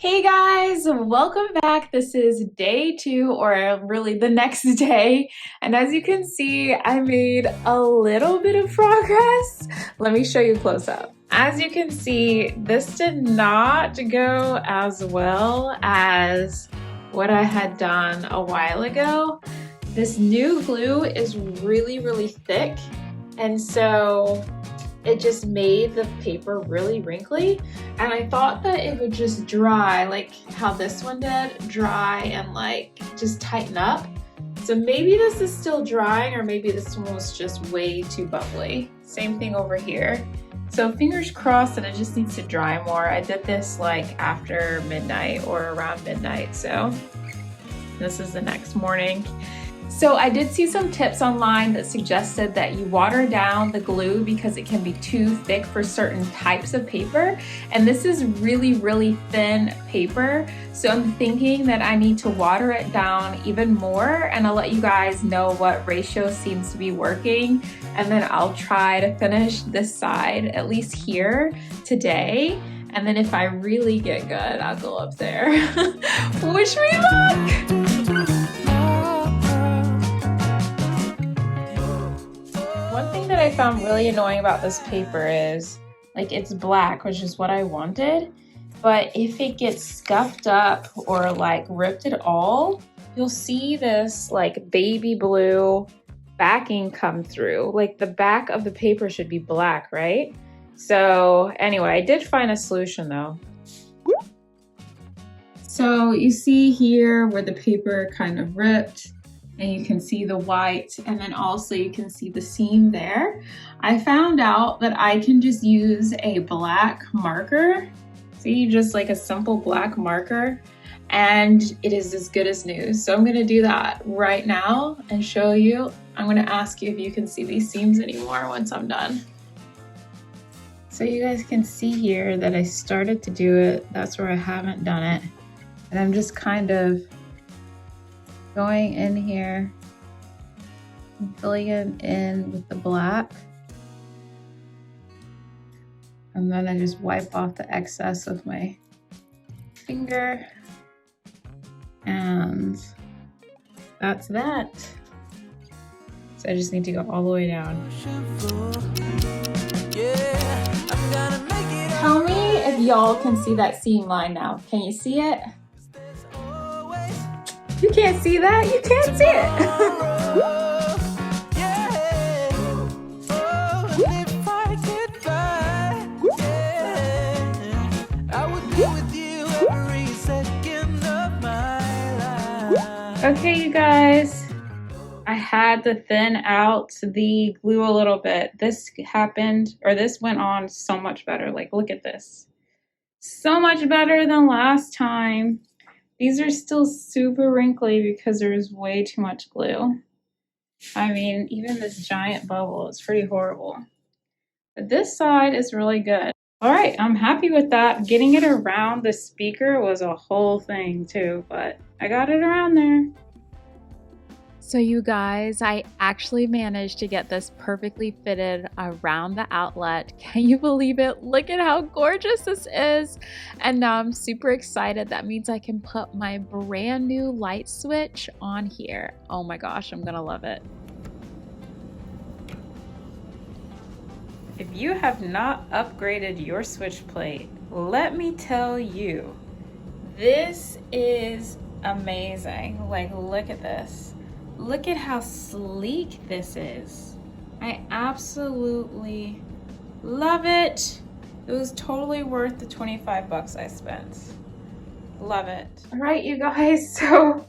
Hey guys, welcome back. This is day 2, or really the next day. And as you can see, I made a little bit of progress. Let me show you close up. As you can see, this did not go as well as what I had done a while ago. This new glue is really thick, and so it just made the paper really wrinkly, and I thought that it would just dry like how this one did, dry and like just tighten up. So maybe this is still drying, or maybe this one was just way too bubbly. Same thing over here. So fingers crossed that it just needs to dry more. I did this like after midnight or around midnight, so this is the next morning. So I did see some tips online that suggested that you water down the glue because it can be too thick for certain types of paper. And this is really thin paper. So I'm thinking that I need to water it down even more, and I'll let you guys know what ratio seems to be working. And then I'll try to finish this side, at least here, today. And then if I really get good, I'll go up there. Wish me luck! One thing that I found really annoying about this paper is, like, it's black, which is what I wanted, but if it gets scuffed up or like ripped at all, you'll see this like baby blue backing come through. Like the back of the paper should be black, right? So anyway, I did find a solution though. So you see here where the paper kind of ripped, and you can see the white, and then also you can see the seam there. I found out that I can just use a black marker. See, just like a simple black marker, and it is as good as new. So I'm gonna do that right now and show you. I'm gonna ask you if you can see these seams anymore once I'm done. So you guys can see here that I started to do it. That's where I haven't done it. And I'm just kind of going in here and filling it in with the black, and then I just wipe off the excess with my finger, and that's that. So I just need to go all the way down. Tell me if y'all can see that seam line now. Can you see it? You can't see that? You can't see it. Okay, you guys, I had to thin out the glue a little bit. This happened, or this went on so much better. Like, look at this. So much better than last time. These are still super wrinkly because there's way too much glue. I mean, even this giant bubble is pretty horrible. But this side is really good. All right, I'm happy with that. Getting it around the speaker was a whole thing too, but I got it around there. So you guys, I actually managed to get this perfectly fitted around the outlet. Can you believe it? Look at how gorgeous this is. And now I'm super excited. That means I can put my brand new light switch on here. Oh my gosh, I'm gonna love it. If you have not upgraded your switch plate, let me tell you, this is amazing. Like, look at this. Look at how sleek this is. I absolutely love it. It was totally worth the 25 bucks I spent. Love it. All right, you guys, so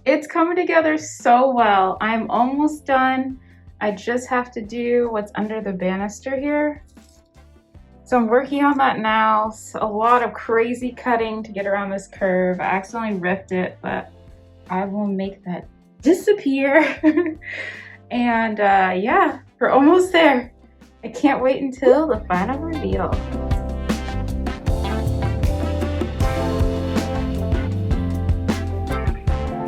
it's coming together so well. I'm almost done. I just have to do what's under the banister here. So I'm working on that now. So a lot of crazy cutting to get around this curve. I accidentally ripped it, but I will make that disappear. And yeah, we're almost there. I can't wait until the final reveal.